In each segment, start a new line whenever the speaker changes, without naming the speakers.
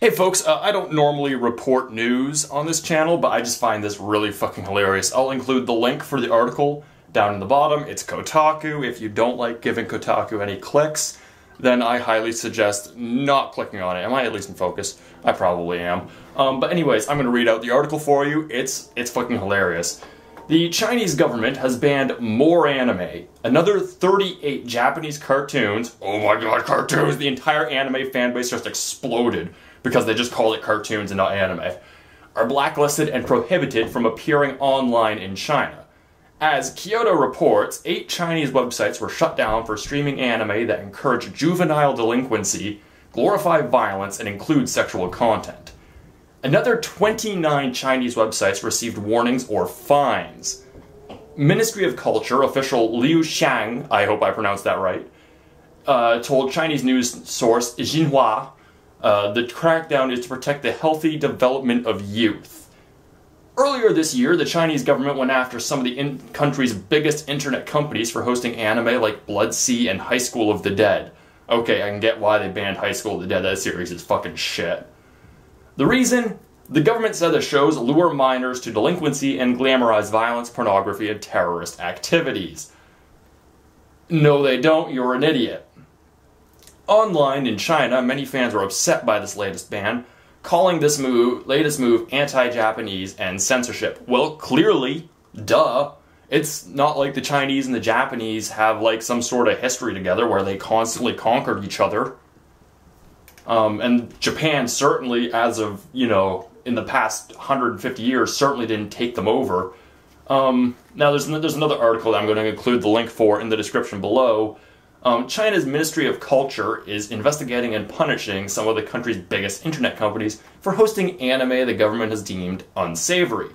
Hey folks, I don't normally report news on this channel, but I just find this really fucking hilarious. I'll include the link for the article down in the bottom. It's Kotaku. If you don't like giving Kotaku any clicks, then I highly suggest not clicking on it. Am I at least in focus? I probably am. But anyways, I'm going to read out the article for you. It's fucking hilarious. The Chinese government has banned more anime. Another 38 Japanese cartoons. Oh my god, cartoons! The entire anime fanbase just exploded because they just call it cartoons and not anime, are blacklisted and prohibited from appearing online in China. As Kyoto reports, 8 Chinese websites were shut down for streaming anime that encourage juvenile delinquency, glorify violence, and include sexual content. Another 29 Chinese websites received warnings or fines. Ministry of Culture official Liu Xiang, I hope I pronounced that right, told Chinese news source Xinhua the crackdown is to protect the healthy development of youth. Earlier this year, the Chinese government went after some of the country's biggest internet companies for hosting anime like Blood Sea and High School of the Dead. Okay, I can get why they banned High School of the Dead. That series is fucking shit. The reason? The government said the shows lure minors to delinquency and glamorize violence, pornography, and terrorist activities. No, they don't. You're an idiot. Online in China, many fans were upset by this latest ban, calling this latest move anti-Japanese and censorship. Well, clearly, duh. It's not like the Chinese and the Japanese have like some sort of history together where they constantly conquered each other. And Japan certainly, as of, you know, in the past 150 years, certainly didn't take them over. Now there's another article that I'm going to include the link for in the description below. China's Ministry of Culture is investigating and punishing some of the country's biggest internet companies for hosting anime the government has deemed unsavory.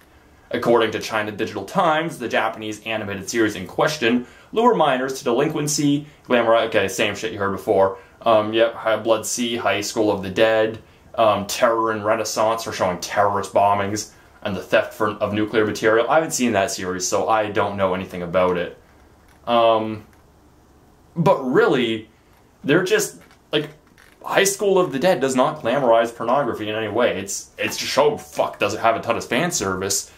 According to China Digital Times, the Japanese animated series in question lure minors to delinquency, glamour, okay, same shit you heard before. Yep, Blood Sea, High School of the Dead, Terror and Renaissance are showing terrorist bombings and the theft of nuclear material. I haven't seen that series, so I don't know anything about it. But really, they're just, like, High School of the Dead does not glamorize pornography in any way. It's a show, doesn't have a ton of fan service,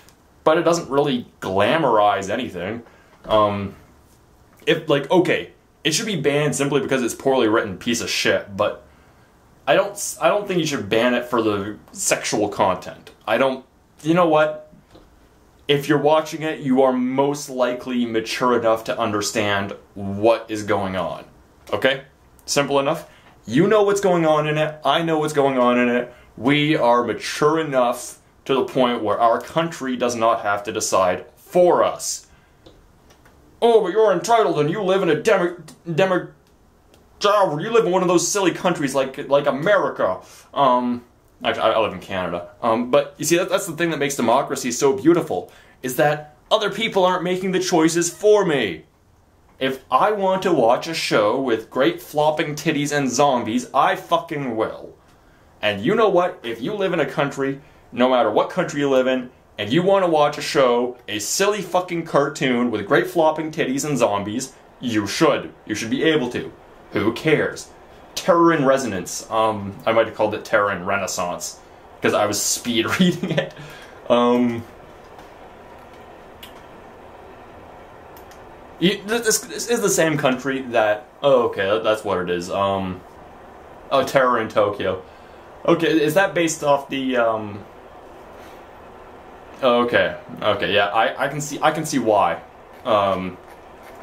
but it doesn't really glamorize anything. Okay, it should be banned simply because it's poorly written piece of shit, but I don't think you should ban it for the sexual content. You know what? If you're watching it, you are most likely mature enough to understand what is going on. Okay? Simple enough. You know what's going on in it. I know what's going on in it. We are mature enough to the point where our country does not have to decide for us. Oh, but you're entitled and you live in a you live in one of those silly countries like America. Actually, I live in Canada. But you see, that's the thing that makes democracy so beautiful, is that other people aren't making the choices for me. If I want to watch a show with great flopping titties and zombies, I fucking will. And you know what? If you live in a country, no matter what country you live in, and you want to watch a show, a silly fucking cartoon with great flopping titties and zombies, you should. You should be able to. Who cares? Terror in Resonance. I might have called it Terror in Renaissance, because I was speed reading it. This is the same country that... Oh, okay, that's what it is. Oh, Terror in Tokyo. Okay, is that based off the, Okay, yeah, I can see why.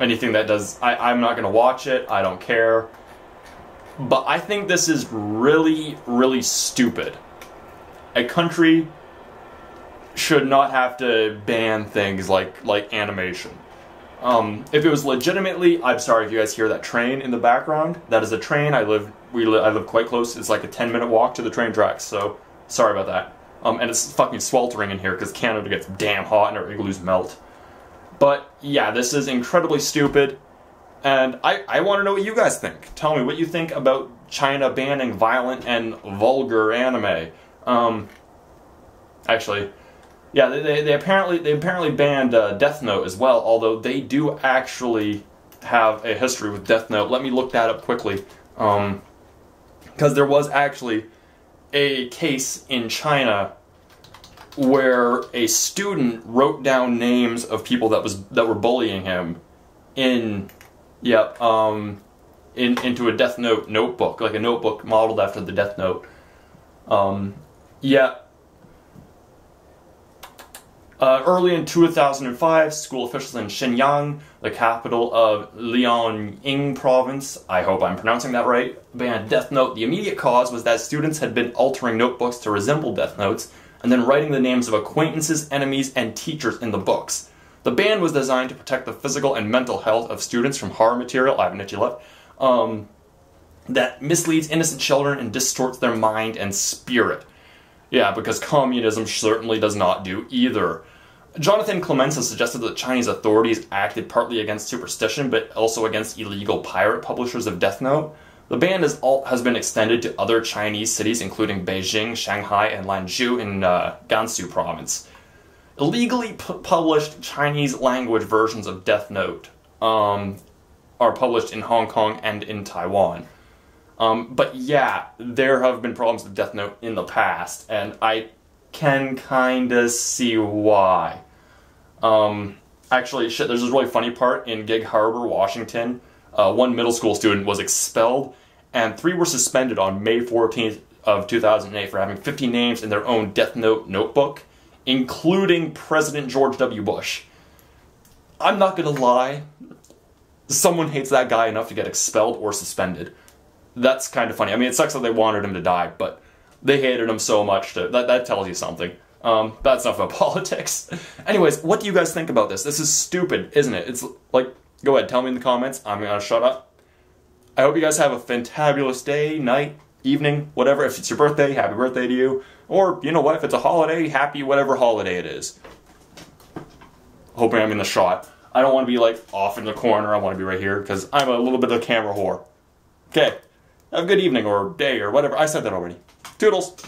Anything that does... I'm not gonna watch it, I don't care. But I think this is really, really stupid. A country should not have to ban things like animation. If it was legitimately, I'm sorry if you guys hear that train in the background. That is a train. I live quite close. It's like a 10-minute walk to the train tracks. So sorry about that. And it's fucking sweltering in here because Canada gets damn hot and our igloos melt. But yeah, this is incredibly stupid. And I want to know what you guys think. Tell me what you think about China banning violent and vulgar anime. Actually, yeah, they apparently banned Death Note as well. Although they do actually have a history with Death Note. Let me look that up quickly. Because there was actually a case in China where a student wrote down names of people that were bullying him into a Death Note notebook, like a notebook modeled after the Death Note. Early in 2005, school officials in Shenyang, the capital of Liaoning province, I hope I'm pronouncing that right, banned Death Note. The immediate cause was that students had been altering notebooks to resemble Death Notes, and then writing the names of acquaintances, enemies, and teachers in the books. The ban was designed to protect the physical and mental health of students from horror material, I have an itchy lip, that misleads innocent children and distorts their mind and spirit. Yeah, because communism certainly does not do either. Jonathan Clements has suggested that Chinese authorities acted partly against superstition, but also against illegal pirate publishers of Death Note. The ban has been extended to other Chinese cities, including Beijing, Shanghai, and Lanzhou in Gansu province. Illegally published Chinese-language versions of Death Note are published in Hong Kong and in Taiwan. But yeah, there have been problems with Death Note in the past, and I can kinda see why. Actually, shit, there's this really funny part in Gig Harbor, Washington. One middle school student was expelled, and 3 were suspended on May 14th of 2008 for having 50 names in their own Death Note notebook, including President George W. Bush. I'm not gonna lie, someone hates that guy enough to get expelled or suspended. That's kind of funny. I mean, it sucks that they wanted him to die, but they hated him so much that tells you something. That's enough about politics. Anyways, what do you guys think about this? This is stupid, isn't it? It's like, go ahead, tell me in the comments. I'm gonna shut up. I hope you guys have a fantabulous day, night, evening, whatever. If it's your birthday, happy birthday to you. Or, you know what, if it's a holiday, happy whatever holiday it is. Hoping I'm in the shot. I don't want to be like off in the corner, I want to be right here, because I'm a little bit of a camera whore. Okay, have a good evening or day or whatever. I said that already. Toodles!